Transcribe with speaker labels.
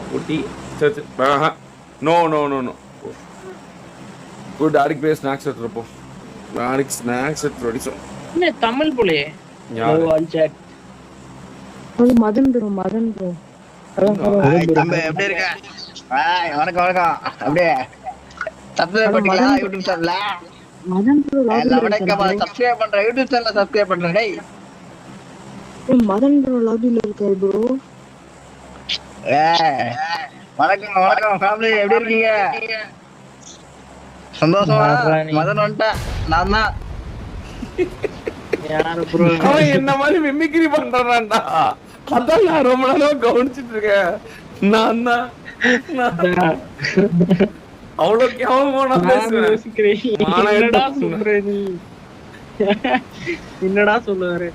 Speaker 1: குட்டி சரி no no no no good டாடிக்கு போய் ஸ்நாக்ஸ் எடுத்துட்டு போ டாடிக்கு ஸ்நாக்ஸ் எடுத்து அடிச்சோம்
Speaker 2: என்ன தமிழ் போலே
Speaker 3: மதன் ப்ரோ
Speaker 4: தம்பி எப்படி இருக்க வணக்கம் வணக்கம் அப்படியே சப்ஸ்கிரைப் பண்ணிக்கலாம் யூடியூப் சேனல்ல
Speaker 3: மதன் ப்ரோ
Speaker 4: சப்ஸ்கிரைப் பண்றேன் யூடியூப் சேனல்ல சப்ஸ்கிரைப் பண்றேன் டேய்
Speaker 3: மதன் ப்ரோ லாபில இருக்காரு ப்ரோ
Speaker 4: வணக்கம் வணக்கம் ஃபேமிலி எப்படி இருக்கீங்க சந்தோஷமா மதன் வந்துட்டேன் நான் தான்
Speaker 2: யாரு ப்ரோ
Speaker 1: அவன் என்ன மாதிரி மிமிக்ரி பண்றான்டா அதான் நான் ரொம்ப நாளா கவனிச்சிட்டு இருக்கேன் நான் தான் அவ்வளவு கேவலமா
Speaker 2: என்னடா சொல்லுவாரு